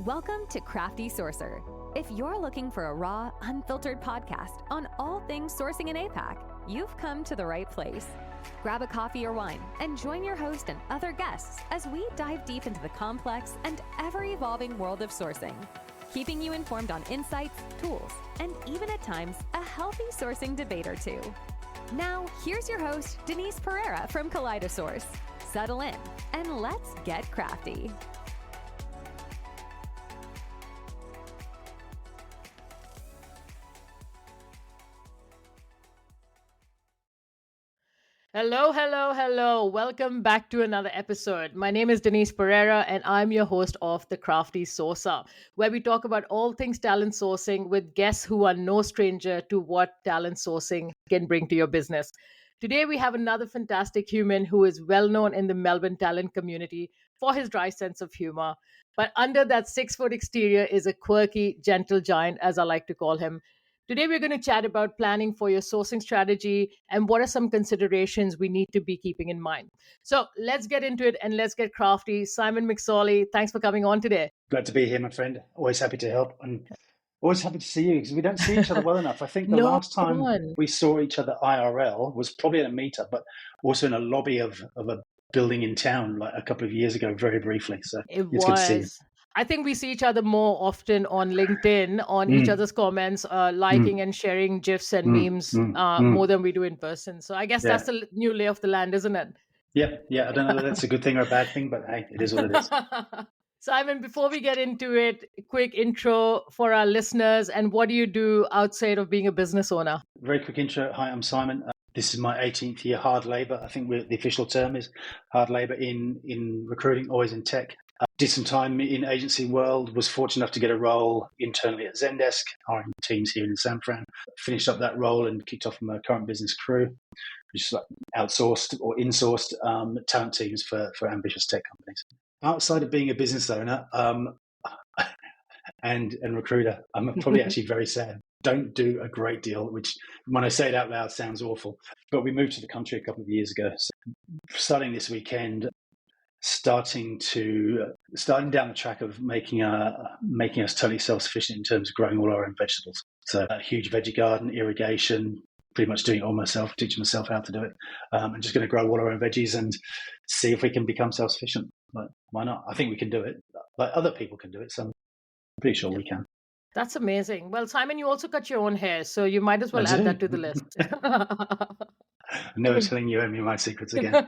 Welcome to Crafty Sourcer. If you're looking for a raw, unfiltered podcast on all things sourcing in APAC, you've come to the right place. Grab a coffee or wine and join your host and other guests as we dive deep into the complex and ever-evolving world of sourcing, keeping you informed on insights, tools, and even at times, a healthy sourcing debate or two. Now, here's your host, Denise Pereira from Kaleidosource. Settle in and let's get crafty. Hello. Welcome back to another episode. My name is Denise Pereira and I'm your host of the Crafty Sourcer, where we talk about all things talent sourcing with guests who are no stranger to what talent sourcing can bring to your business. Today, we have another fantastic human who is well known in the Melbourne talent community for his dry sense of humor. But under that 6-foot exterior is a quirky, gentle giant, as I like to call him. Today, we're going to chat about planning for your sourcing strategy and what are some considerations we need to be keeping in mind. So let's get into it and let's get crafty. Simon McSorley, thanks for coming on today. Glad to be here, my friend. Always happy to help and always happy to see you because we don't see each other well enough. I think the last time we saw each other IRL was probably at a meetup, but also in a lobby of a building in town like a couple of years ago, very briefly. So it's good to see you. I think we see each other more often on LinkedIn, on each other's comments, liking and sharing GIFs and memes more than we do in person. So I guess that's the new lay of the land, isn't it? Yeah. I don't know whether that's a good thing or a bad thing, but hey, it is what it is. Simon, before we get into it, quick intro for our listeners and what do you do outside of being a business owner? Very quick intro. Hi, I'm Simon. This is my 18th year hard labor. I think the official term is hard labor in recruiting, always in tech. Did some time in agency world, was fortunate enough to get a role internally at Zendesk, hiring teams here in San Fran. Finished up that role and kicked off my current business Crew, which is like outsourced or insourced talent teams for ambitious tech companies. Outside of being a business owner and recruiter, I'm probably actually very sad. Don't do a great deal, which when I say it out loud sounds awful. But we moved to the country a couple of years ago. So starting this weekend, starting down the track of making us totally self-sufficient in terms of growing all our own vegetables. So a huge veggie garden, irrigation, pretty much doing it all myself, teaching myself how to do it. I'm just going to grow all our own veggies and see if we can become self-sufficient. But why not? I think we can do it. Like other people can do it, so I'm pretty sure we can. That's amazing. Well, Simon, you also cut your own hair, so you might as well add that to the list. I'm never telling you any of my secrets again.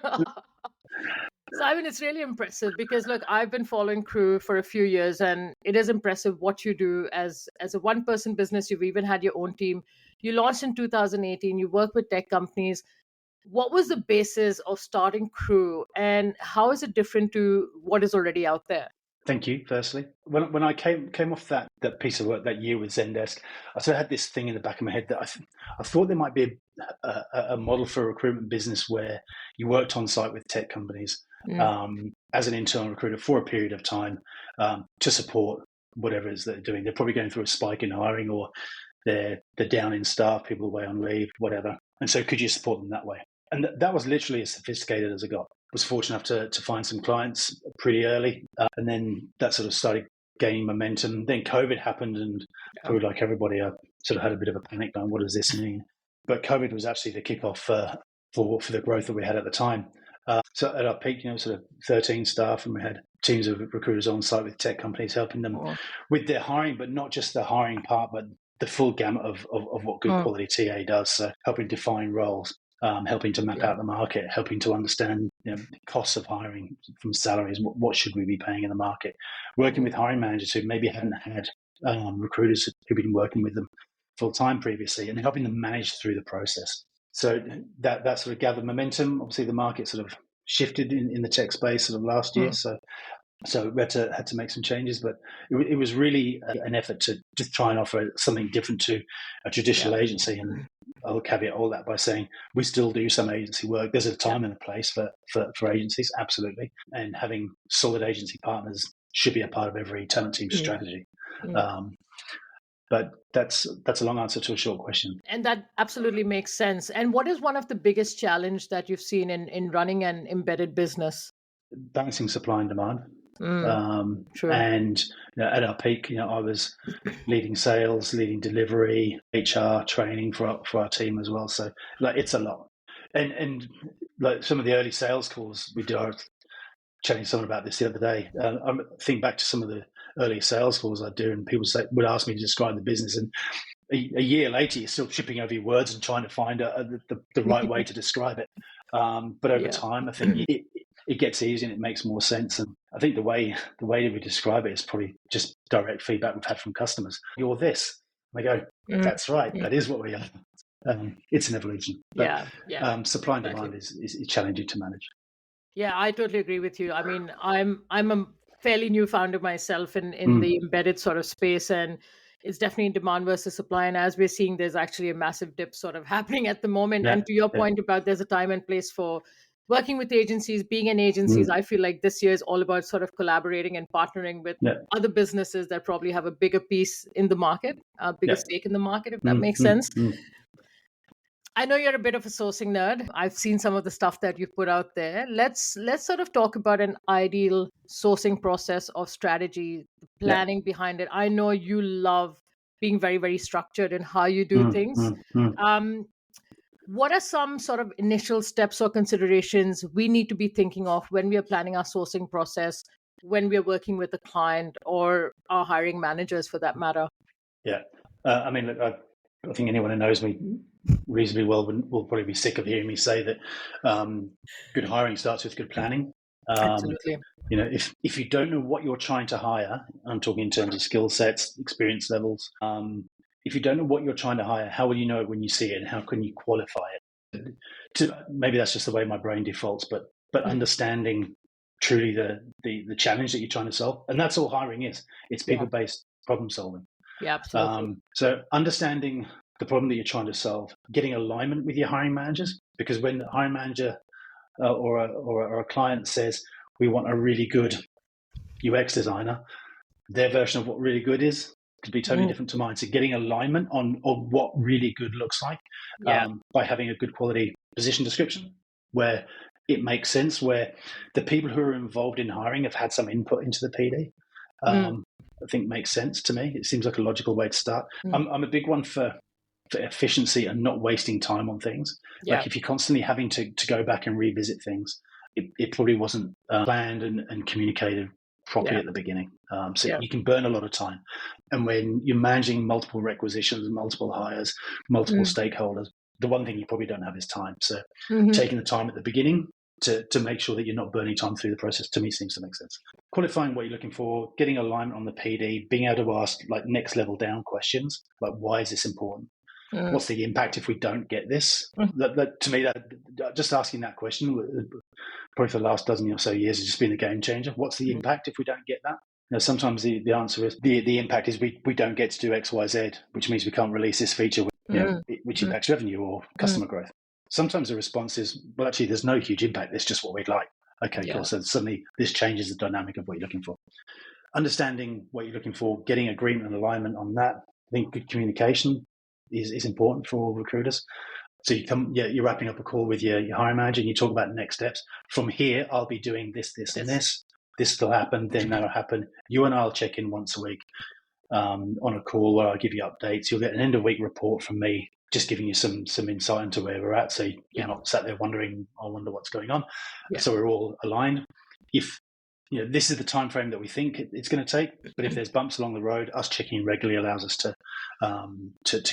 Simon, it's really impressive because, look, I've been following Crew for a few years and it is impressive what you do as a one-person business. You've even had your own team. You launched in 2018. You work with tech companies. What was the basis of starting Crew and how is it different to what is already out there? Thank you, firstly. When I came off that piece of work that year with Zendesk, I sort of had this thing in the back of my head that I thought there might be a model for a recruitment business where you worked on site with tech companies as an internal recruiter for a period of time to support whatever it is that they're doing. They're probably going through a spike in hiring or they're down in staff, people away on leave, whatever. And so could you support them that way? And that was literally as sophisticated as I got. Was fortunate enough to find some clients pretty early. And then that sort of started gaining momentum. Then COVID happened and probably like everybody, I sort of had a bit of a panic on what does this mean? But COVID was actually the kickoff for the growth that we had at the time. So at our peak, sort of 13 staff, and we had teams of recruiters on site with tech companies helping them with their hiring, but not just the hiring part, but the full gamut of what good quality TA does. So helping define roles. Helping to map out the market, helping to understand the costs of hiring from salaries, what should we be paying in the market, working with hiring managers who maybe hadn't had recruiters who've been working with them full time previously and helping them manage through the process. So that sort of gathered momentum. Obviously, the market sort of shifted in the tech space sort of last year. So we had to make some changes, but it was really an effort to just try and offer something different to a traditional agency. And I'll caveat all that by saying we still do some agency work. There's a time and a place for agencies, absolutely. And having solid agency partners should be a part of every talent team strategy. But that's a long answer to a short question. And that absolutely makes sense. And what is one of the biggest challenge that you've seen in running an embedded business? Balancing supply and demand. True. And at our peak, I was leading sales, leading delivery, HR, training for our team as well. So it's a lot. And like some of the early sales calls we do, I was chatting to someone about this the other day. I think back to some of the early sales calls I do, and people would ask me to describe the business, and a year later, you're still tripping over your words and trying to find the right way to describe it. But over time, I think it gets easier and it makes more sense. And I think the way that we describe it is probably just direct feedback we've had from customers. You're this. And they go, that's right. That is what we are. It's an evolution. But, supply and demand is challenging to manage. Yeah, I totally agree with you. I mean, I'm a fairly new founder myself in the embedded sort of space, and it's definitely demand versus supply. And as we're seeing, there's actually a massive dip sort of happening at the moment. And to your point about there's a time and place for working with agencies, being in agencies, I feel like this year is all about sort of collaborating and partnering with other businesses that probably have a bigger piece in the market, a bigger stake in the market, if that makes sense. I know you're a bit of a sourcing nerd. I've seen some of the stuff that you've put out there. Let's sort of talk about an ideal sourcing process or strategy, the planning behind it. I know you love being very, very structured in how you do things. What are some sort of initial steps or considerations we need to be thinking of when we are planning our sourcing process, when we are working with a client or our hiring managers for that matter? Yeah. I mean, look, I think anyone who knows me reasonably well will probably be sick of hearing me say that good hiring starts with good planning. Absolutely. If you don't know what you're trying to hire, I'm talking in terms of skill sets, experience levels. If you don't know what you're trying to hire, how will you know it when you see it, and how can you qualify it? Maybe that's just the way my brain defaults, but understanding truly the challenge that you're trying to solve, and that's all hiring is. It's people-based problem solving. Yeah, absolutely. So understanding the problem that you're trying to solve, getting alignment with your hiring managers, because when the hiring manager or a client says, we want a really good UX designer, their version of what really good is could be totally different to mine. So getting alignment on what really good looks like by having a good quality position description where it makes sense, where the people who are involved in hiring have had some input into the PD. I think makes sense to me. It seems like a logical way to start. I'm a big one for efficiency and not wasting time on things. Like if you're constantly having to go back and revisit things, it probably wasn't planned and communicated properly at the beginning. So you can burn a lot of time. And when you're managing multiple requisitions, multiple hires, multiple stakeholders, the one thing you probably don't have is time. So taking the time at the beginning to make sure that you're not burning time through the process, to me, seems to make sense. Qualifying what you're looking for, getting alignment on the PD, being able to ask like next level down questions, like why is this important? What's the impact if we don't get this? To me, just asking that question, probably for the last dozen or so years, has just been a game changer. What's the impact if we don't get that? Sometimes the answer is the impact is we don't get to do X, Y, Z, which means we can't release this feature, which impacts revenue or customer growth. Sometimes the response is, well, actually, there's no huge impact. It's just what we'd like. Okay, cool. So suddenly this changes the dynamic of what you're looking for. Understanding what you're looking for, getting agreement and alignment on that. I think good communication is important for all recruiters. So you're wrapping up a call with your hiring manager and you talk about next steps. From here, I'll be doing this, and this. This will happen, then that'll happen. You and I'll check in once a week on a call where I'll give you updates. You'll get an end of week report from me, just giving you some insight into where we're at. So you're not sat there wondering, I wonder what's going on. So we're all aligned. If this is the time frame that we think it's going to take, but if there's bumps along the road, us checking regularly allows us to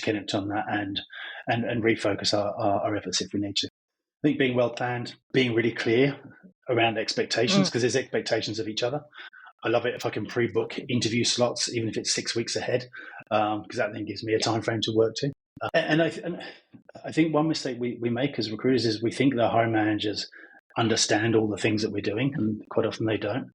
connect on that and refocus our efforts if we need to. I think being well planned, being really clear around expectations, because there's expectations of each other. I love it if I can pre-book interview slots, even if it's 6 weeks ahead, because that then gives me a time frame to work to. And I think one mistake we make as recruiters is we think that hiring managers understand all the things that we're doing, and quite often they don't.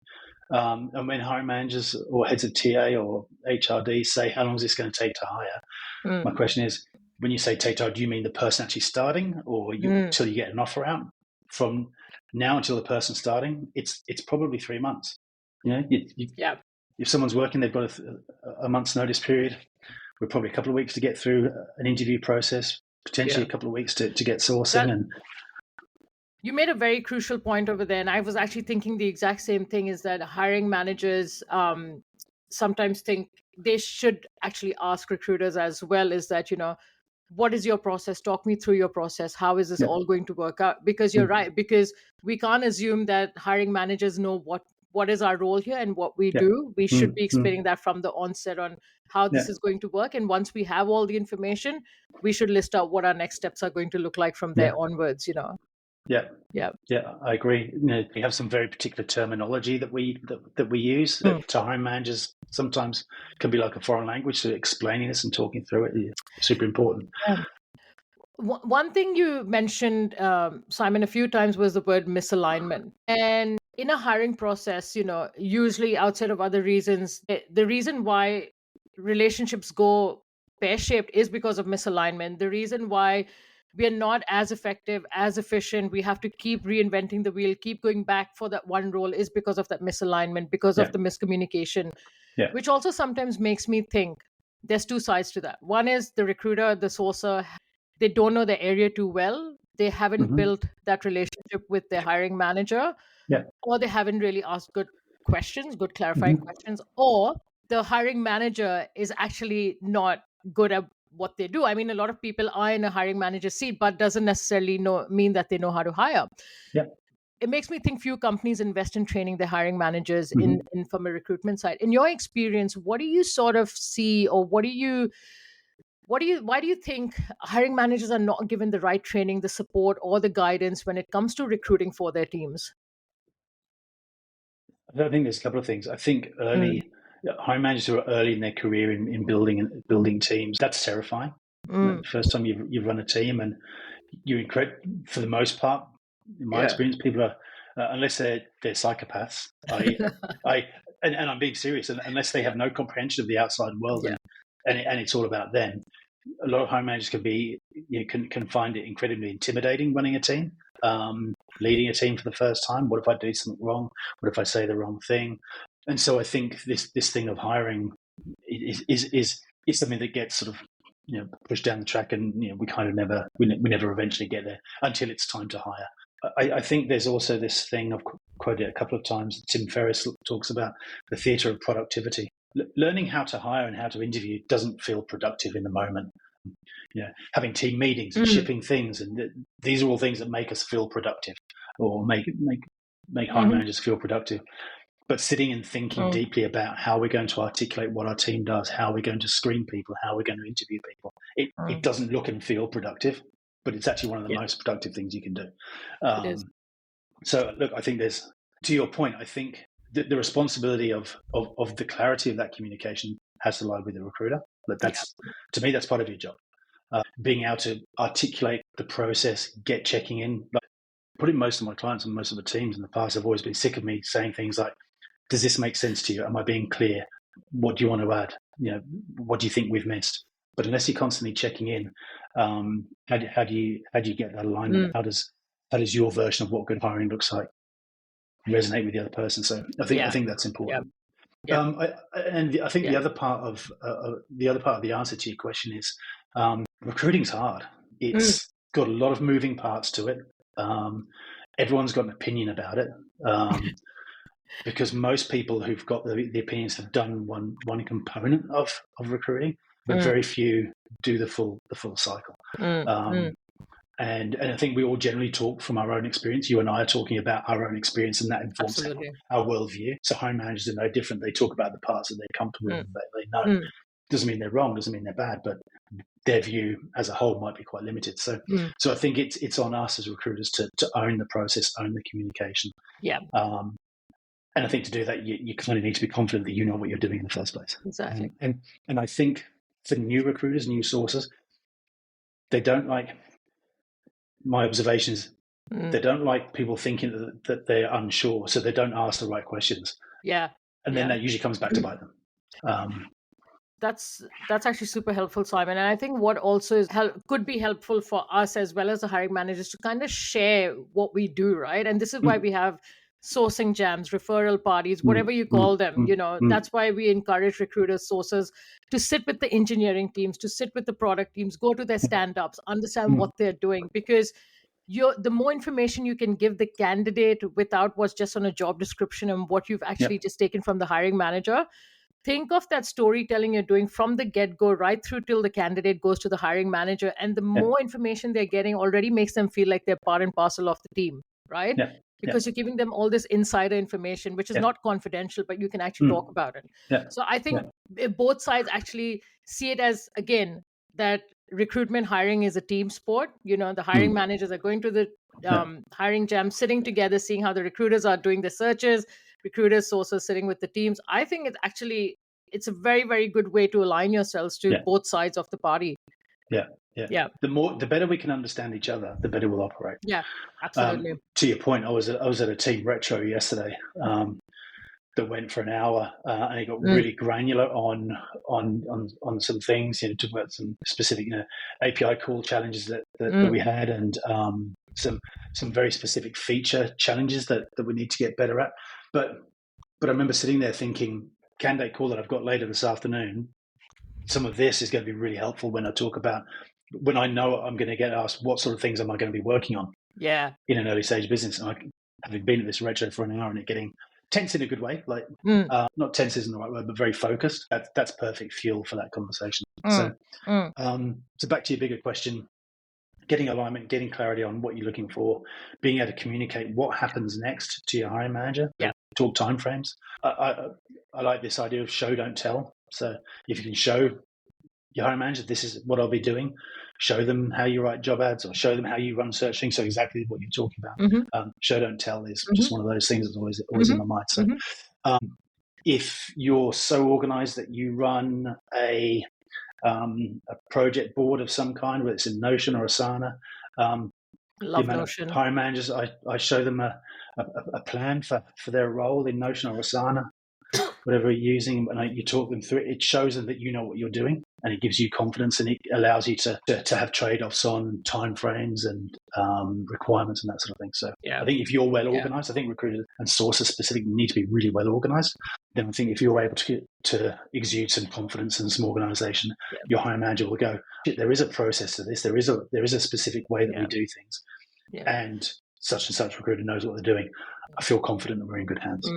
And when hiring managers or heads of TA or HRD say, how long is this going to take to hire? My question is, when you say take to hire, do you mean the person actually starting, or until you get an offer out? From now until the person starting, it's probably 3 months. If someone's working, they've got a month's notice period. We're probably a couple of weeks to get through an interview process, potentially a couple of weeks to get sourcing. You made a very crucial point over there, and I was actually thinking the exact same thing. Is that hiring managers sometimes think they should actually ask recruiters as well? Is that, what is your process? Talk me through your process. How is this Yeah. all going to work out? Because you're right. Because we can't assume that hiring managers know what is our role here and what we Yeah. do. We should be Mm. explaining that from the onset on how this Yeah. is going to work. And once we have all the information, we should list out what our next steps are going to look like from there onwards. Yeah. Yeah. Yeah, I agree. We have some very particular terminology that we use that to hiring managers sometimes can be like a foreign language. So explaining this and talking through it is super important. Yeah. One thing you mentioned, Simon, a few times was the word misalignment. And in a hiring process, usually outside of other reasons, the reason why relationships go pear-shaped is because of misalignment. The reason why we are not as effective, as efficient, we have to keep reinventing the wheel, keep going back for that one role is because of that misalignment, because of the miscommunication, which also sometimes makes me think there's two sides to that. One is the recruiter, the sourcer, they don't know the area too well. They haven't built that relationship with their hiring manager, or they haven't really asked good questions, good clarifying questions, or the hiring manager is actually not good at what they do. I mean, a lot of people are in a hiring manager seat, but doesn't necessarily mean that they know how to hire. It makes me think few companies invest in training their hiring managers in from a recruitment side. In your experience, what do you sort of see, or why do you think hiring managers are not given the right training, the support, or the guidance when it comes to recruiting for their teams? I think there's a couple of things. I think hiring managers who are early in their career in building teams, that's terrifying. The first time you've run a team, and you're for the most part, in my experience, people are unless they're psychopaths. And I'm being serious. Unless they have no comprehension of the outside world, and it's all about them. A lot of hiring managers can find it incredibly intimidating running a team, leading a team for the first time. What if I do something wrong? What if I say the wrong thing? And so I think this thing of hiring is something that gets sort of pushed down the track, and we kind of never eventually get there until it's time to hire. I think there's also this thing I've quoted a couple of times. Tim Ferriss talks about the theatre of productivity. Learning how to hire and how to interview doesn't feel productive in the moment. Having team meetings and shipping things, and these are all things that make us feel productive, or make hiring managers feel productive. But sitting and thinking deeply about how we're going to articulate what our team does, how we're going to screen people, how we're going to interview people, it doesn't look and feel productive, but it's actually one of the most productive things you can do. It is. So, look, I think to your point, I think the responsibility of the clarity of that communication has to lie with the recruiter. But to me, that's part of your job. Being able to articulate the process, checking in. Putting most of my clients and most of the teams in the past have always been sick of me saying things like, does this make sense to you? Am I being clear? What do you want to add? What do you think we've missed? But unless you're constantly checking in, how do you get that alignment? How does your version of what good hiring looks like resonate with the other person? So I think that's important. I think the other part of the answer to your question is recruiting's hard. It's got a lot of moving parts to it. Everyone's got an opinion about it. Because most people who've got the opinions have done one component of recruiting, but very few do the full cycle. And I think we all generally talk from our own experience. You and I are talking about our own experience, and that informs our worldview. So hiring managers are no different. They talk about the parts that they're comfortable with, they know. Doesn't mean they're wrong, doesn't mean they're bad, but their view as a whole might be quite limited. So I think it's on us as recruiters to own the process, own the communication. And I think to do that, you kind of need to be confident that you know what you're doing in the first place. Exactly. And I think for new recruiters, new sources, they don't like, my observations, they don't like people thinking that they're unsure, so they don't ask the right questions. And then that usually comes back to bite them. That's actually super helpful, Simon. And I think what also could be helpful for us as well as the hiring managers to kind of share what we do, right? And this is why we have sourcing jams, referral parties, whatever you call them. That's why we encourage recruiters, sources to sit with the engineering teams, to sit with the product teams, go to their stand-ups, understand what they're doing. Because the more information you can give the candidate without what's just on a job description and what you've actually just taken from the hiring manager. Think of that storytelling you're doing from the get-go right through till the candidate goes to the hiring manager, and the more information they're getting already makes them feel like they're part and parcel of the team, right? Because you're giving them all this insider information, which is not confidential, but you can actually talk about it. So I think both sides actually see it as, again, that recruitment hiring is a team sport. The hiring managers are going to the hiring jam, sitting together, seeing how the recruiters are doing the searches, recruiters, sources sitting with the teams. I think it's a very, very good way to align yourselves to both sides of the party. The better we can understand each other, the better we'll operate. Yeah, absolutely. To your point, I was at a team retro yesterday that went for an hour, and it got really granular on some things. Talking about some specific API call challenges that we had, and some very specific feature challenges that we need to get better at. But I remember sitting there thinking, candidate call that I've got later this afternoon, some of this is going to be really helpful when I know I'm going to get asked what sort of things am I going to be working on in an early stage business. And having been at this retro for an hour and it getting tense in a good way, like not tense isn't the right word, but very focused. That's perfect fuel for that conversation. So back to your bigger question, getting alignment, getting clarity on what you're looking for, being able to communicate what happens next to your hiring manager. Talk timeframes. I like this idea of show, don't tell. So if you can show your hiring manager, this is what I'll be doing, show them how you write job ads or show them how you run searching. So exactly what you're talking about. Show, don't tell is just one of those things that's always in my mind. So if you're so organized that you run a project board of some kind, whether it's in Notion or Asana, love Notion. Hiring managers, I show them a plan for their role in Notion or Asana, whatever you're using, and you talk them through it. It shows them that you know what you're doing, and it gives you confidence, and it allows you to have trade-offs on timeframes and requirements and that sort of thing. So I think if you're well organized, I think recruiters and sources specifically need to be really well organized. Then I think if you're able to exude some confidence and some organization, your hiring manager will go, there is a process to this. There is a specific way that we do things, and such recruiter knows what they're doing. I feel confident that we're in good hands.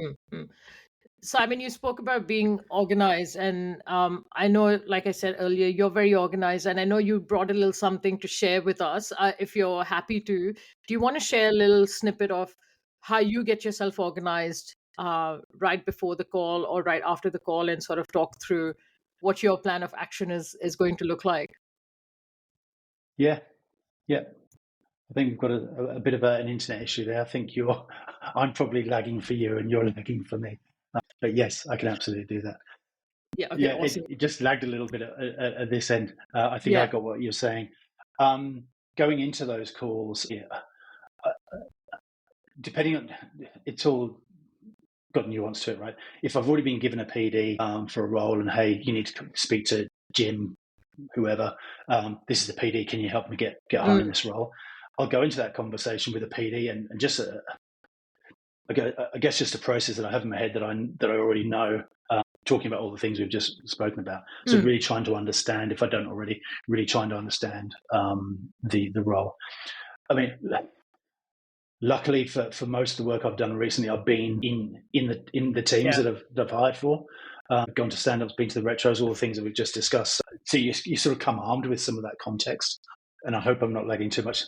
Simon, you spoke about being organized, and I know, like I said earlier, you're very organized, and I know you brought a little something to share with us. If you're happy to, do you want to share a little snippet of how you get yourself organized right before the call or right after the call, and sort of talk through what your plan of action is going to look like? Yeah. I think we've got a bit of an internet issue there. I think I'm probably lagging for you and you're lagging for me. But yes, I can absolutely do that. Awesome. It just lagged a little bit at this end. I think I got what you're saying. Going into those calls, depending on, it's all got nuance to it, right? If I've already been given a PD for a role and, hey, you need to speak to Jim, whoever, this is the PD, can you help me get hired in this role? I'll go into that conversation with a PD and just I guess just a process that I have in my head that I already know, talking about all the things we've just spoken about. So really trying to understand, if I don't already, really trying to understand the role. I mean, luckily for most of the work I've done recently, I've been in the teams that I've hired for. Gone to stand-ups, been to the retros, all the things that we've just discussed. So you sort of come armed with some of that context. And I hope I'm not lagging too much.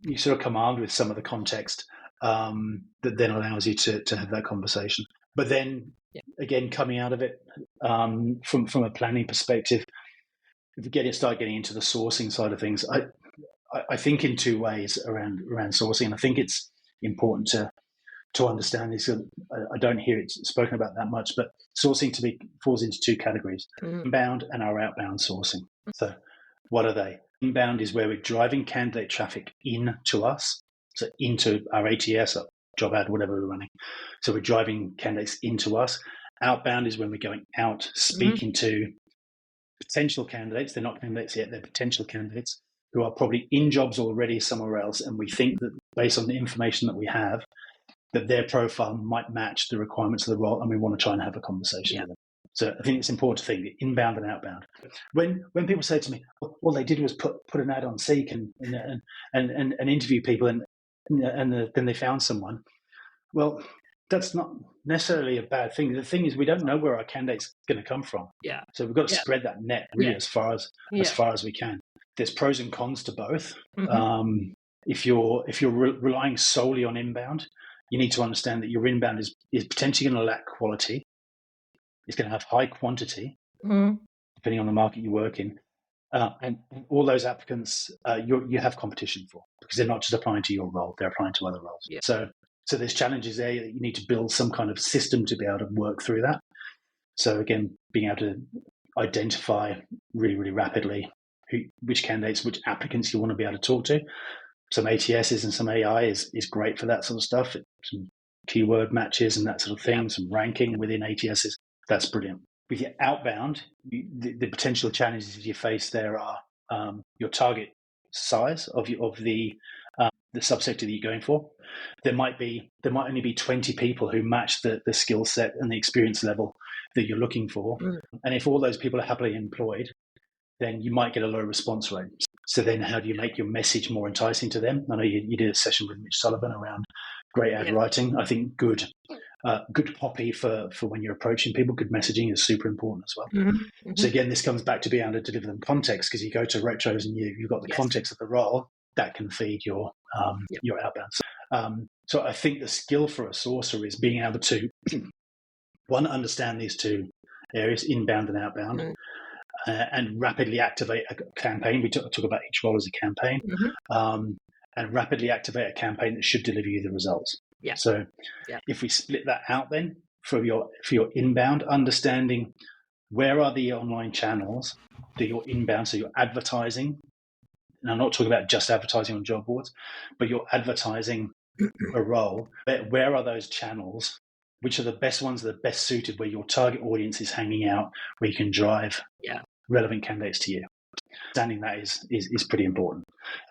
You sort of come armed with some of the context that then allows you to have that conversation. But then, again, coming out of it from a planning perspective, if you start getting into the sourcing side of things, I think in two ways around sourcing. And I think it's important to understand this. I don't hear it spoken about that much, but sourcing to me falls into two categories, inbound and our outbound sourcing. So what are they? Inbound is where we're driving candidate traffic in to us, so into our ATS, our job ad, whatever we're running. So we're driving candidates into us. Outbound is when we're going out, speaking to potential candidates. They're not candidates yet, they're potential candidates who are probably in jobs already somewhere else. And we think that based on the information that we have, that their profile might match the requirements of the role, and we want to try and have a conversation with them. So I think it's important to think inbound and outbound. When people say to me, all they did was put an ad on Seek and interview people, and then they found someone. Well, that's not necessarily a bad thing. The thing is, we don't know where our candidate's going to come from. Yeah. So we've got to spread that net really as far as we can. There's pros and cons to both. Mm-hmm. If you're relying solely on inbound, you need to understand that your inbound is potentially going to lack quality. It's going to have high quantity, depending on the market you work in. And all those applicants you have competition for, because they're not just applying to your role, they're applying to other roles. Yeah. So there's challenges there that you need to build some kind of system to be able to work through that. So again, being able to identify really, really rapidly which candidates, which applicants you want to be able to talk to. Some ATSs and some AI is great for that sort of stuff. Some keyword matches and that sort of thing, some ranking within ATSs. That's brilliant. With your outbound, the potential challenges you face there are your target size of the subsector that you're going for. There might only be 20 people who match the skill set and the experience level that you're looking for. And if all those people are happily employed, then you might get a low response rate. So then how do you make your message more enticing to them? I know you did a session with Mitch Sullivan around great ad writing. I think good copy for when you're approaching people, good messaging is super important as well. Mm-hmm. So again, this comes back to being able to deliver them context, because you go to retros and you've got the context of the role that can feed your outbound. So I think the skill for a sourcer is being able to one, understand these two areas, inbound and outbound, and rapidly activate a campaign. We talk about each role as a campaign, and rapidly activate a campaign that should deliver you the results. Yeah. So if we split that out then for your inbound, understanding where are the online channels that you're inbound, so you're advertising, and I'm not talking about just advertising on job boards, but you're advertising a role. Where are those channels? Which are the best ones that are best suited, where your target audience is hanging out, where you can drive relevant candidates to you? Understanding that is pretty important.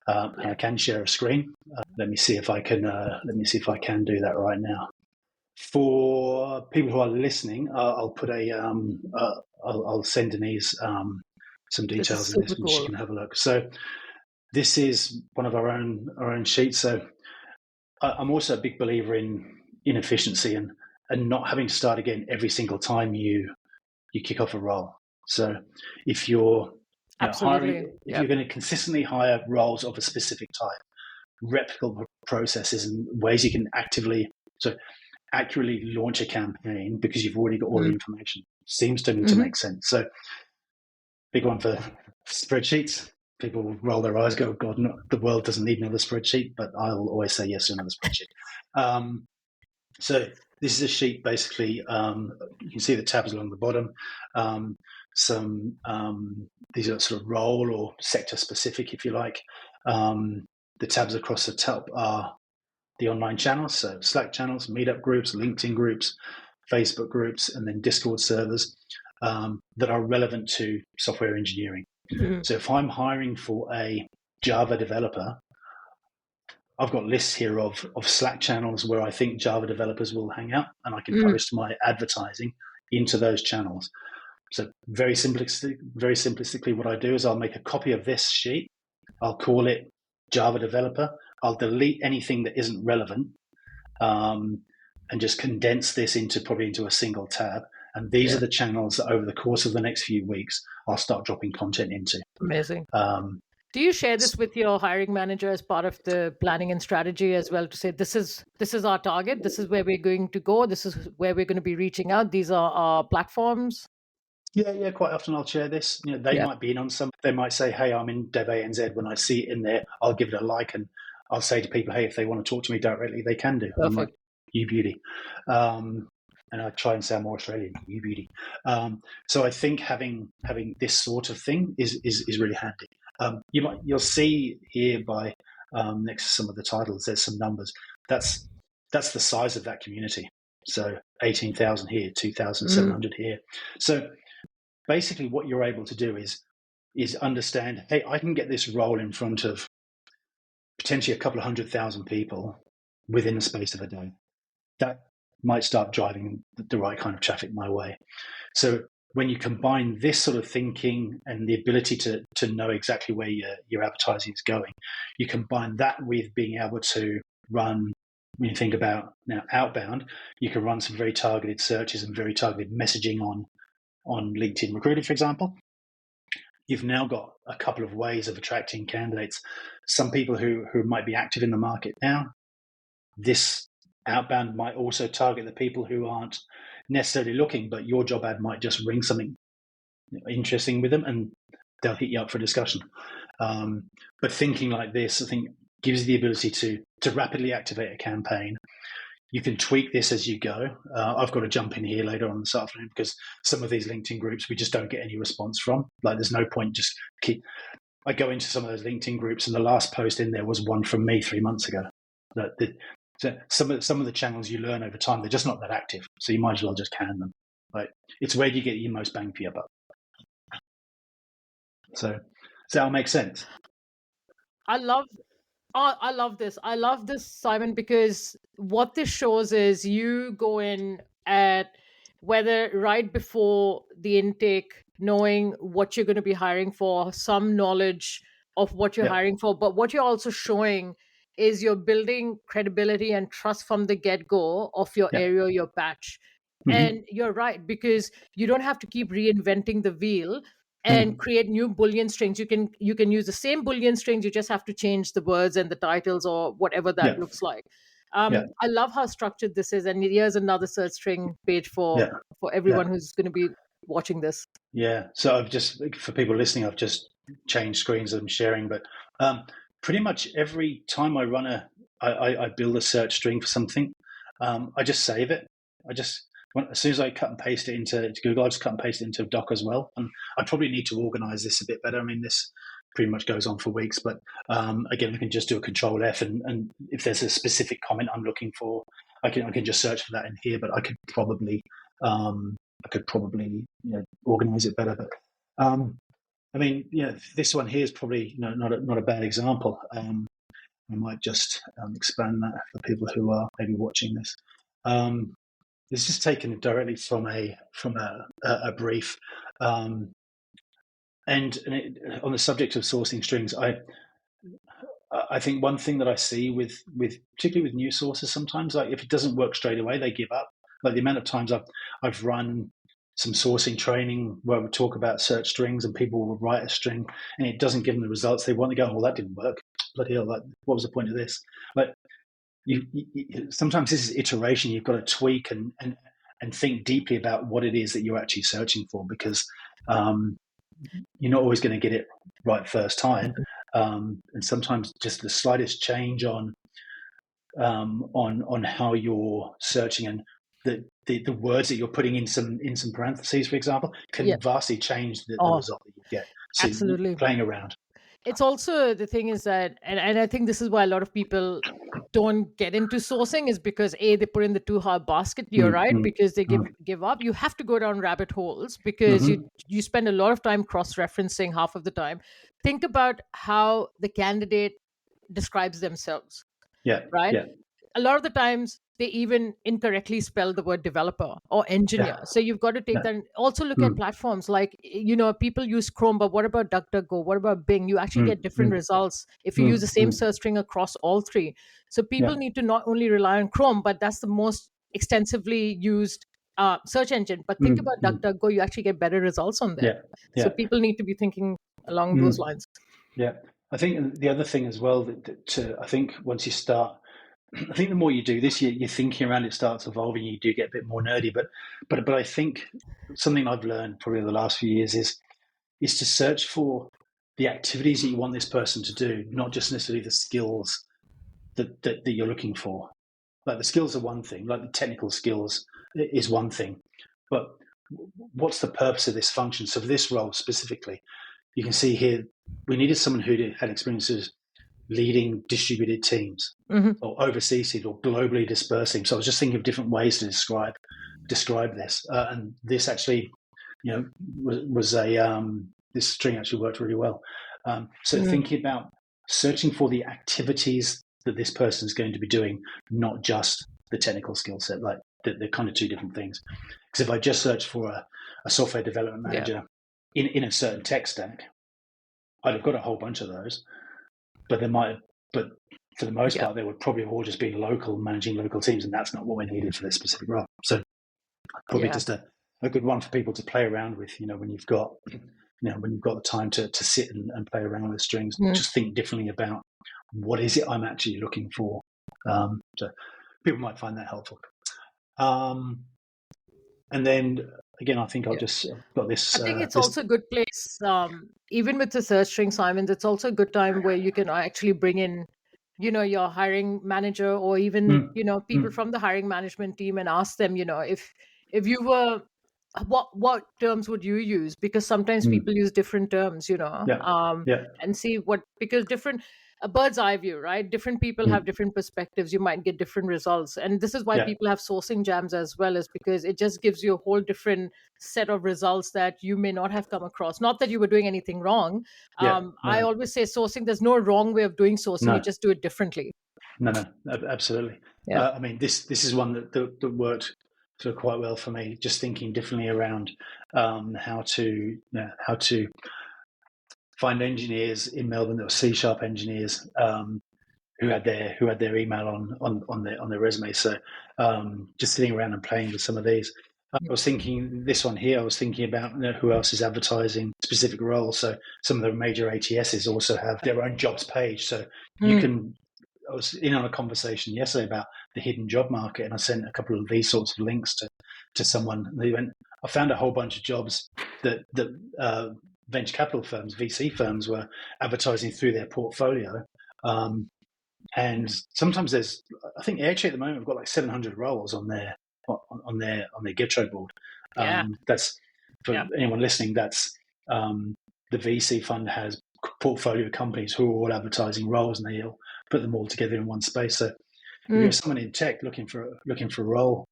And I can share a screen. Let me see if I can do that right now. For people who are listening, I'll put I'll send Denise some details in this, and she can have a look. So this is one of our own sheets. So I'm also a big believer in efficiency and not having to start again every single time you kick off a role. So if you're hiring, if you're going to consistently hire roles of a specific type, replicable processes and ways you can accurately launch a campaign because you've already got all the information seems to me to make sense. So big one for spreadsheets. People will roll their eyes, go, God, no, the world doesn't need another spreadsheet, but I will always say yes to another spreadsheet. So this is a sheet, basically. You can see the tabs along the bottom. These are sort of role or sector specific, if you like. The tabs across the top are the online channels, so Slack channels, Meetup groups, LinkedIn groups, Facebook groups, and then Discord servers that are relevant to software engineering. Mm-hmm. So if I'm hiring for a Java developer, I've got lists here of Slack channels where I think Java developers will hang out, and I can post my advertising into those channels. So very simplistically, what I do is I'll make a copy of this sheet. I'll call it Java developer. I'll delete anything that isn't relevant, and just condense this into a single tab. And these are the channels that over the course of the next few weeks, I'll start dropping content into. Amazing. Do you share this with your hiring manager as part of the planning and strategy as well, to say this is our target, this is where we're going to go, this is where we're going to be reaching out, these are our platforms? Yeah. Quite often I'll share this. They might be in on some. They might say, "Hey, I'm in Dev ANZ." When I see it in there, I'll give it a like, and I'll say to people, "Hey, if they want to talk to me directly, they can do." Perfect. I'm like, you beauty. And I try and sound more Australian. You beauty. So I think having this sort of thing is really handy. You'll see here by next to some of the titles, there's some numbers. That's the size of that community. So 18,000 here, 2,700 here. So basically, what you're able to do is understand. Hey, I can get this role in front of potentially a couple of 100,000 people within the space of a day. That might start driving the right kind of traffic my way. So when you combine this sort of thinking and the ability to know exactly where your advertising is going, you combine that with being able to run, when you think about now outbound, you can run some very targeted searches and very targeted messaging on LinkedIn Recruiter, for example. You've now got a couple of ways of attracting candidates. Some people who might be active in the market now, this outbound might also target the people who aren't necessarily looking, but your job ad might just ring something interesting with them and they'll hit you up for a discussion. But thinking like this, I think, gives you the ability to rapidly activate a campaign. You can tweak this as you go. I've got to jump in here later on this afternoon because some of these LinkedIn groups we just don't get any response from. Like, there's no point just keep. I go into some of those LinkedIn groups, and the last post in there was one from me 3 months ago. So some of the channels you learn over time, they're just not that active. So you might as well just can them. Like, it's where you get your most bang for your buck. So does that all make sense? I love this. I love this, Simon, because what this shows is you go in at whether right before the intake, knowing what you're going to be hiring for, some knowledge of what you're hiring for, but what you're also showing is you're building credibility and trust from the get-go of your area, your patch. Mm-hmm. And you're right, because you don't have to keep reinventing the wheel and create new Boolean strings. You can use the same Boolean strings. You just have to change the words and the titles or whatever that looks like. I love how structured this is. And here's another search string page for everyone who's going to be watching this. Yeah. So I've just, for people listening, I've just changed screens I'm sharing, but pretty much every time I run I build a search string for something, I just save it. As soon as I cut and paste it into Google, I just cut and paste it into Doc as well. And I probably need to organize this a bit better. I mean, this pretty much goes on for weeks, but again, I can just do a Control F, and if there's a specific comment I'm looking for, I can just search for that in here. But I could probably organize it better. But I mean, this one here is probably not a bad example. I might just expand that for people who are maybe watching this. This is taken directly from a brief, and on the subject of sourcing strings, I think one thing that I see with particularly with new sources sometimes, like if it doesn't work straight away, they give up. Like the amount of times I've run some sourcing training where we talk about search strings and people will write a string and it doesn't give them the results they want. They go, "Oh, well, that didn't work. Bloody hell! Like, what was the point of this?" Like, you sometimes this is iteration. You've got to tweak and think deeply about what it is that you're actually searching for, because you're not always going to get it right first time. And sometimes just the slightest change on how you're searching and the words that you're putting in some parentheses, for example, can vastly change the result that you get. So absolutely, playing around. It's also, the thing is that, and I think this is why a lot of people don't get into sourcing, is because they put in the too hard basket. You're right, because they give up. You have to go down rabbit holes because you spend a lot of time cross-referencing half of the time. Think about how the candidate describes themselves. Yeah. Right. Yeah. A lot of the times they even incorrectly spell the word developer or engineer. Yeah. So you've got to take that. And also look at platforms like, people use Chrome, but what about DuckDuckGo? What about Bing? You actually get different results if you use the same search string across all three. So people need to not only rely on Chrome, but that's the most extensively used search engine. But think about DuckDuckGo, you actually get better results on there. Yeah. So people need to be thinking along those lines. Yeah. I think the other thing as well, that I think once you start, I think the more you do this, your thinking around it starts evolving. You do get a bit more nerdy, but I think something I've learned probably in the last few years is to search for the activities that you want this person to do, not just necessarily the skills that you're looking for. Like, the skills are one thing, like the technical skills is one thing, but what's the purpose of this function? So for this role specifically, you can see here we needed someone who had experiences leading distributed teams, or overseas teams, or globally dispersed teams. So I was just thinking of different ways to describe this, and this actually, was this string actually worked really well. So thinking about searching for the activities that this person is going to be doing, not just the technical skill set. Like, they're kind of two different things. Because if I just search for a software development manager in a certain tech stack, I'd have got a whole bunch of those. But for the most part, they would probably all just be local, managing local teams, and that's not what we needed for this specific role. So probably just a good one for people to play around with, when you've got, when you've got the time to sit and play around with strings, just think differently about what is it I'm actually looking for. So people might find that helpful. And then again, I think I'll just got this. I think it's also a good place, even with the search string, Simon. It's also a good time where you can actually bring in, your hiring manager, or even people from the hiring management team, and ask them, if you were, what terms would you use? Because sometimes people use different terms, and see because different. A bird's eye view, right? Different people have different perspectives. You might get different results. And this is why people have sourcing jams as well, is because it just gives you a whole different set of results that you may not have come across. Not that you were doing anything wrong. I always say sourcing, there's no wrong way of doing sourcing. You just do it differently. No, absolutely. I mean, this is one that worked sort of quite well for me, just thinking differently around how to find engineers in Melbourne that were C# engineers who had their email on their resume. So just sitting around and playing with some of these. I was thinking this one here. I was thinking about who else is advertising specific roles. So some of the major ATSs also have their own jobs page. So you can. I was in on a conversation yesterday about the hidden job market, and I sent a couple of these sorts of links to someone. They went, I found a whole bunch of jobs that venture capital firms, VC firms, were advertising through their portfolio. And sometimes there's, I think Airtree at the moment have got like 700 roles on their Gitro board. That's for anyone listening. That's the VC fund has portfolio companies who are all advertising roles, and they'll put them all together in one space. So if you're someone in tech looking for a role,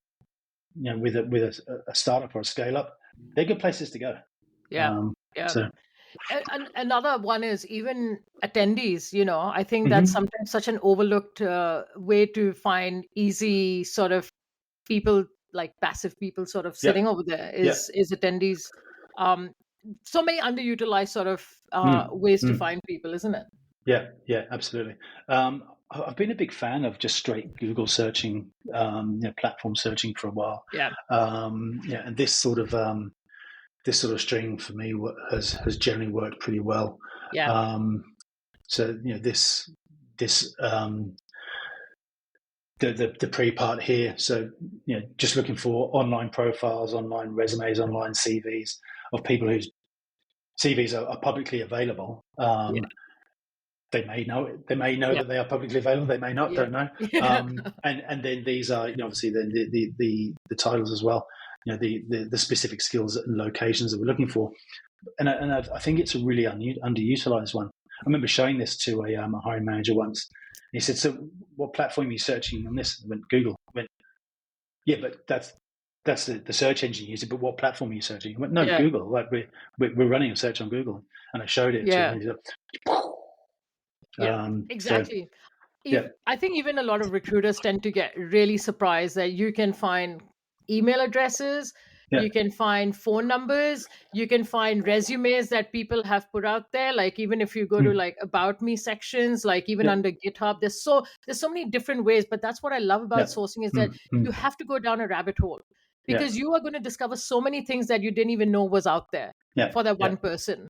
with a startup or a scale up, they're good places to go. So. And another one is even attendees. I think that's sometimes such an overlooked way to find easy sort of people, like passive people sort of sitting over there is attendees. So many underutilized sort of ways to find people, isn't it? Yeah, absolutely. I've been a big fan of just straight Google searching, platform searching for a while. And this sort of string for me has generally worked pretty well. So this the pre part here. So just looking for online profiles, online resumes, online CVs of people whose CVs are publicly available. They may know that they are publicly available. They may not. Don't know. And then these are obviously then the titles as well. The specific skills and locations that we're looking for. And I think it's a really underutilized one. I remember showing this to a hiring manager once. He said, "So, what platform are you searching on this?" I went, "Google." I went, "Yeah, but that's the search engine you use it. But what platform are you searching?" I went, "No, Google. Like we're running a search on Google." And I showed it to him. Exactly. I think even a lot of recruiters tend to get really surprised that you can find email addresses, you can find phone numbers, you can find resumes that people have put out there. Like even if you go to like about me sections, like even under GitHub, there's so many different ways. But that's what I love about sourcing is that you have to go down a rabbit hole, because you are going to discover so many things that you didn't even know was out there for that one person.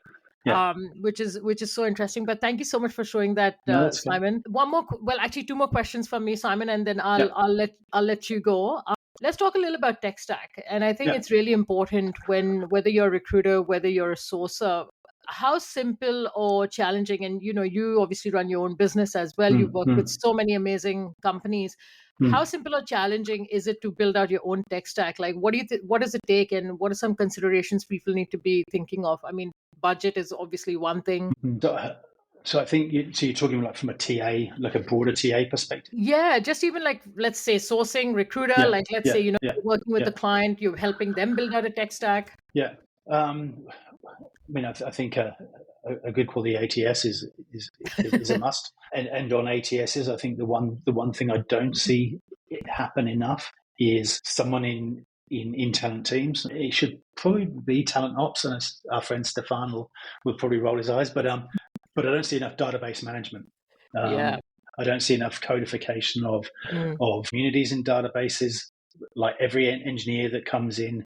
Which is so interesting. But thank you so much for showing that, Simon. Good. Two more questions from me, Simon, and then I'll let you go. Let's talk a little about tech stack. And I think it's really important whether you're a recruiter, whether you're a sourcer, how simple or challenging, and you obviously run your own business as well. You work with so many amazing companies. How simple or challenging is it to build out your own tech stack? Like, what does it take, and what are some considerations people need to be thinking of? I mean, budget is obviously one thing. So I think you're talking like from a TA, like a broader TA perspective. Yeah, just even like, let's say sourcing, recruiter, let's say, you're working with the client, you're helping them build out a tech stack. Yeah. I mean, I think a good quality ATS is a must. And on ATSs, I think the one thing I don't see it happen enough is someone in talent teams. It should probably be talent ops, and our friend Stefan will probably roll his eyes, but I don't see enough database management. I don't see enough codification of communities in databases. Like every engineer that comes in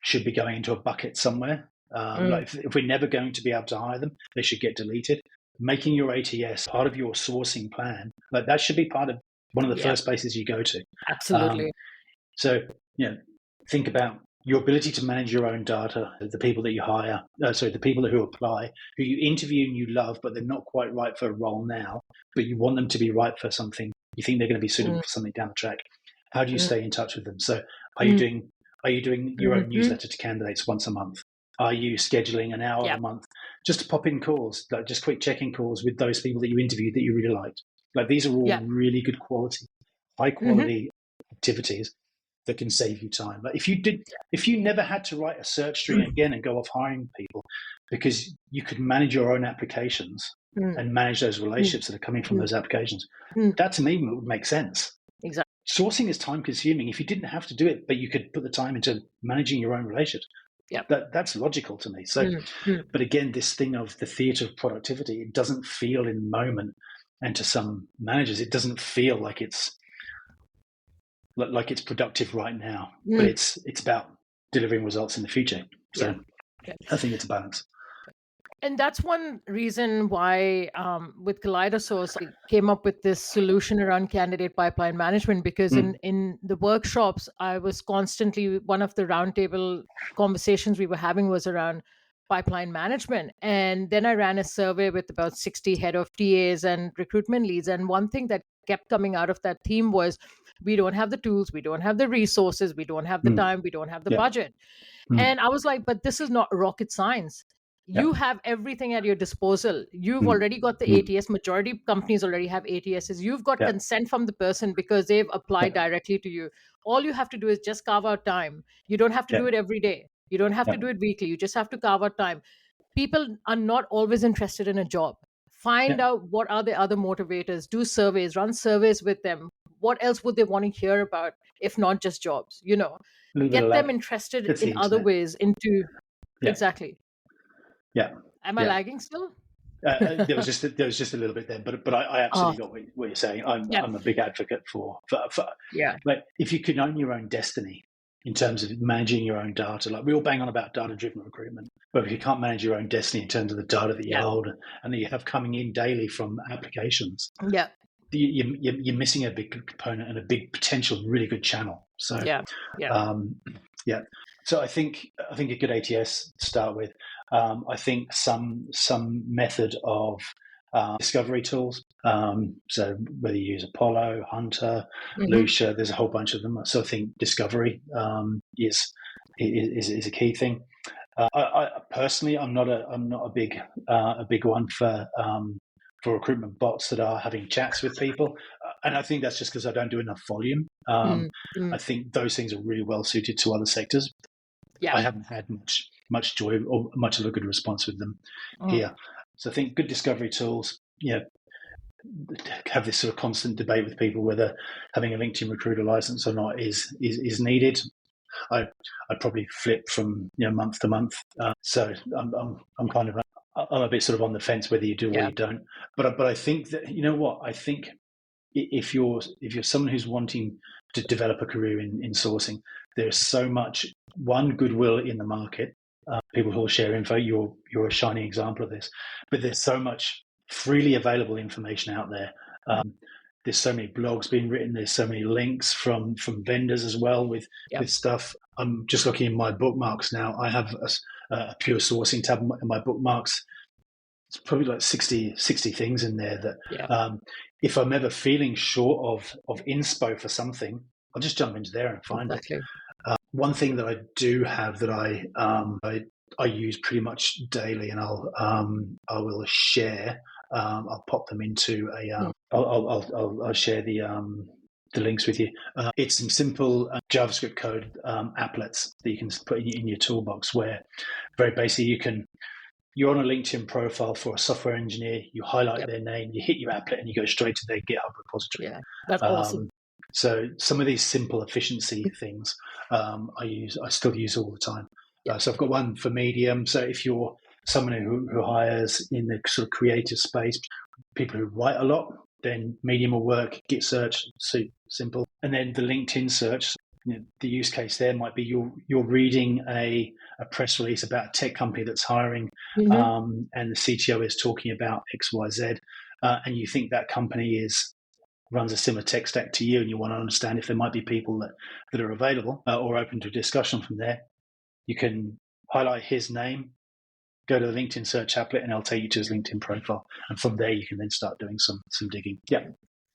should be going into a bucket somewhere. Like if we're never going to be able to hire them, they should get deleted. Making your ATS part of your sourcing plan, like that should be part of one of the first places you go to. Absolutely. So, think about your ability to manage your own data, the people that you hire, the people who apply, who you interview and you love, but they're not quite right for a role now, but you want them to be right for something. You think they're going to be suitable for something down the track. How do you stay in touch with them? So are you doing your own newsletter to candidates once a month? Are you scheduling an hour a month just to pop in calls, like just quick check-in calls with those people that you interviewed that you really liked? Like these are all really good quality, high quality activities that can save you time. Like if you never had to write a search string again and go off hiring people because you could manage your own applications and manage those relationships that are coming from those applications, that to me would make sense. Exactly. Sourcing is time consuming. If you didn't have to do it, but you could put the time into managing your own relationships, that's logical to me. So, but again, this thing of the theatre of productivity, it doesn't feel in the moment, and to some managers, it doesn't feel like it's productive right now, but it's about delivering results in the future. So I think it's a balance. And that's one reason why with Kaleidosource, I came up with this solution around candidate pipeline management, because in the workshops, I was constantly, one of the roundtable conversations we were having was around pipeline management. And then I ran a survey with about 60 head of TAs and recruitment leads. And one thing that kept coming out of that theme was, we don't have the tools, we don't have the resources, we don't have the time, we don't have the budget. And I was like, but this is not rocket science. You have everything at your disposal. You've already got the ATS. Majority of companies already have ATSs. You've got consent from the person because they've applied directly to you. All you have to do is just carve out time. You don't have to do it every day. You don't have to do it weekly. You just have to carve out time. People are not always interested in a job. Find out what are the other motivators. Do surveys. Run surveys with them. What else would they want to hear about if not just jobs? Get them interested in other ways into exactly. Yeah. Am I lagging still? There was just a little bit there, but I absolutely got what you're saying. I'm a big advocate for like if you can own your own destiny in terms of managing your own data. Like we all bang on about data-driven recruitment, but if you can't manage your own destiny in terms of the data that you hold and that you have coming in daily from applications, you're missing a big component and a big potential, really good channel. So So I think a good ATS to start with. I think some method of discovery tools. So whether you use Apollo, Hunter, Lucia, there's a whole bunch of them. So I think discovery is a key thing. I personally, I'm not a big one for recruitment bots that are having chats with people, and I think that's just because I don't do enough volume. I think those things are really well suited to other sectors. I haven't had much joy or much of a good response with them here. So I think good discovery tools, have this sort of constant debate with people whether having a LinkedIn recruiter license or not is needed. I'd probably flip from month to month. So I'm kind of I'm a bit sort of on the fence whether you do or you don't. But I think that I think if you're someone who's wanting to develop a career in sourcing, there's so much goodwill in the market. People who will share info. You're a shining example of this. But there's so much freely available information out there. There's so many blogs being written. There's so many links from vendors as well with stuff. I'm just looking in my bookmarks now. I have a pure sourcing tab in my bookmarks. It's probably like 60 things in there that if I'm ever feeling short of inspo for something, I'll just jump into there and find it. One thing that I do have that I use pretty much daily, and I will share. I'll pop them into a. I'll share the links with you. It's some simple JavaScript code applets that you can put in your toolbox, where very basically you're on a LinkedIn profile for a software engineer. You highlight their name, you hit your applet, and you go straight to their GitHub repository. Yeah, that's awesome. So some of these simple efficiency things I still use all the time. So I've got one for Medium. So if you're someone who hires in the sort of creative space, people who write a lot, Then medium will work. Git search, simple. And then the LinkedIn search, the use case there might be you're reading a press release about a tech company that's hiring, and the CTO is talking about XYZ, and you think that company runs a similar tech stack to you, and you want to understand if there might be people that are available or open to discussion from there. You can highlight his name, go to the LinkedIn search applet, and it'll take you to his LinkedIn profile. And from there, you can then start doing some digging. Yeah.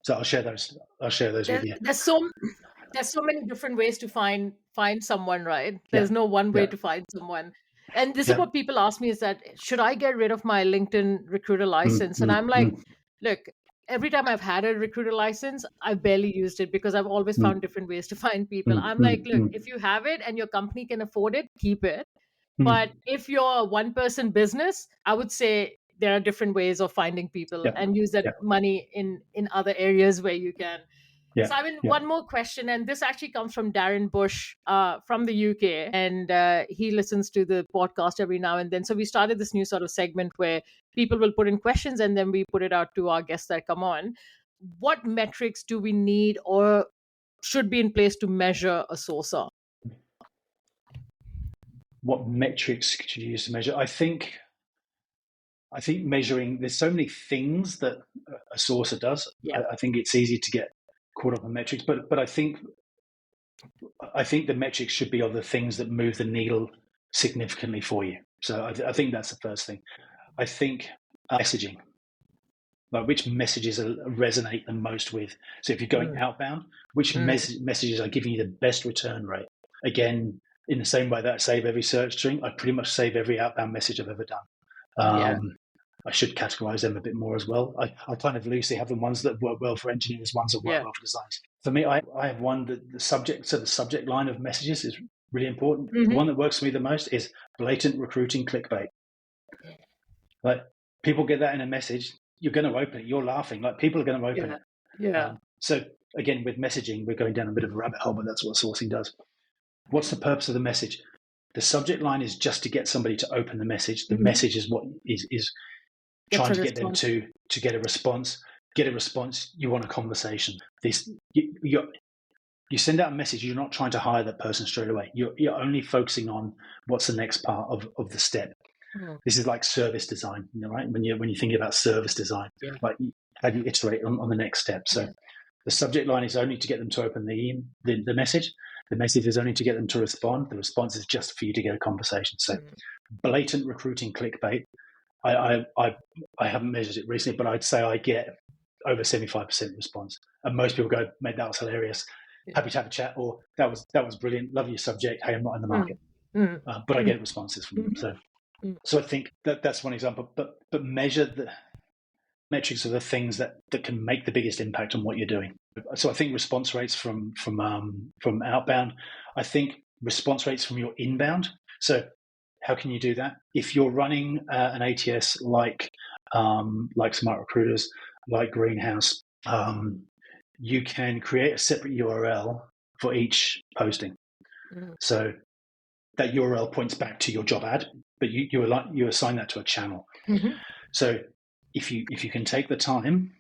So I'll share those with you. There's so many different ways to find someone, right? There's no one way to find someone. And this is what people ask me, is that, should I get rid of my LinkedIn recruiter license? And I'm like, look, every time I've had a recruiter license, I've barely used it because I've always found different ways to find people. I'm like, look, if you have it and your company can afford it, keep it. But if you're a one-person business, I would say there are different ways of finding people and use that money in other areas where you can. Simon, one more question, and this actually comes from Darren Bush from the UK, and he listens to the podcast every now and then. So we started this new sort of segment where people will put in questions, and then we put it out to our guests that come on. What metrics do we need or should be in place to measure a sourcer? What metrics could you use to measure? I think measuring, there's so many things that a sourcer does. I think it's easy to get caught up on metrics, but I think the metrics should be of the things that move the needle significantly for you. So I think that's the first thing. I think messaging, like which messages resonate the most with. So if you're going outbound, which messages are giving you the best return rate? Again, in the same way that I save every search string, I pretty much save every outbound message I've ever done. I should categorize them a bit more as well. I kind of loosely have the ones that work well for engineers, ones that work well for designers. For me, I have one that the subject line of messages is really important. The one that works for me the most is blatant recruiting clickbait. Like, people get that in a message, you're going to open it. You're laughing. Like, people are going to open it. So again, with messaging, we're going down a bit of a rabbit hole, but that's what sourcing does. What's the purpose of the message? The subject line is just to get somebody to open the message. The message is what is trying to get them to get a response. Get a response, you want a conversation. You send out a message, you're not trying to hire that person straight away. You're only focusing on what's the next part of the step. This is like service design, right? When you're thinking about service design, like how do you iterate on the next step? So the subject line is only to get them to open the message. The message is only to get them to respond. The response is just for you to get a conversation. So blatant recruiting clickbait, I haven't measured it recently, but I'd say I get over 75% response. And most people go, mate, that was hilarious. Happy to have a chat, or that was brilliant. Love your subject. Hey, I'm not in the market. But I get responses from them. So I think that's one example. But measure the metrics are the things that can make the biggest impact on what you're doing. So I think response rates from outbound. I think response rates from your inbound. So how can you do that? If you're running an ATS like Smart Recruiters, like Greenhouse, you can create a separate URL for each posting. So that URL points back to your job ad, but you assign that to a channel. So if you can take the time,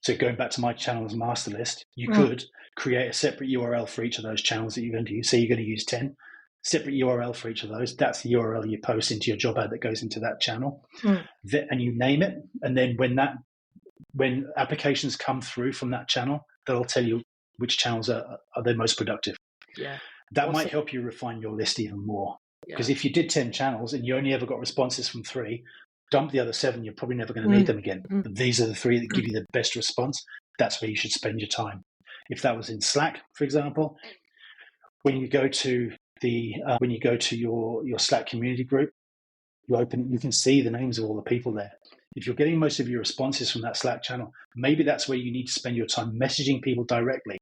so going back to my channels master list, you could create a separate URL for each of those channels that you're going to use. Say you're going to use 10, separate URL for each of those. That's the URL you post into your job ad that goes into that channel. And you name it. And then when applications come through from that channel, that'll tell you which channels are the most productive. That might help you refine your list even more. Because if you did 10 channels and you only ever got responses from 3, dump the other 7, you're probably never going to need them again. But these are the 3 that give you the best response. That's where you should spend your time. If that was in Slack, for example, when you go to your Slack community group, you can see the names of all the people there. If you're getting most of your responses from that Slack channel, maybe that's where you need to spend your time messaging people directly.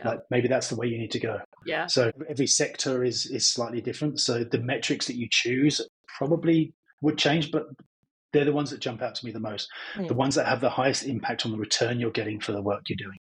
Like maybe that's the way you need to go. So every sector is slightly different. So the metrics that you choose probably would change, but they're the ones that jump out to me the most. The ones that have the highest impact on the return you're getting for the work you're doing.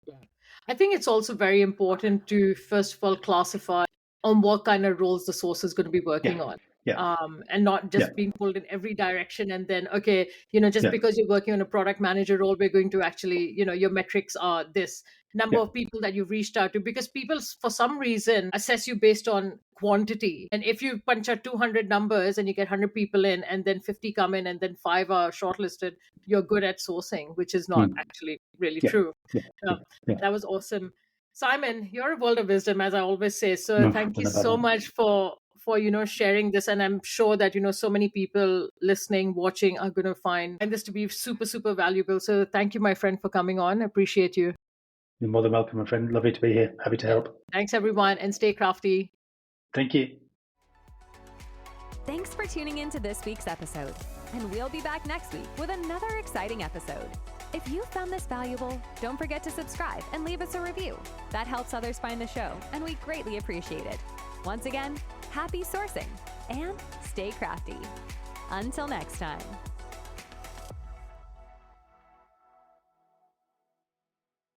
I think it's also very important to, first of all, classify on what kind of roles the source is going to be working on. Yeah. And not just Yeah. being pulled in every direction. And then, okay, just Yeah. because you're working on a product manager role, we're going to actually, your metrics are this number Yeah. of people that you've reached out to, because people, for some reason, assess you based on quantity. And if you punch out 200 numbers and you get 100 people in, and then 50 come in, and then 5 are shortlisted, you're good at sourcing, which is not actually really Yeah. true. Yeah. Yeah. That was awesome. Simon, you're a world of wisdom, as I always say. So No, thank you don't know about so that. much for sharing this. And I'm sure that so many people listening, watching, are going to find this to be super, super valuable. So thank you, my friend, for coming on. Appreciate you. You're more than welcome, my friend. Lovely to be here. Happy to help. Thanks, everyone, and stay crafty. Thank you. Thanks for tuning in to this week's episode, and we'll be back next week with another exciting episode. If you found this valuable, don't forget to subscribe and leave us a review. That helps others find the show, and we greatly appreciate it. Once again, happy sourcing and stay crafty. Until next time.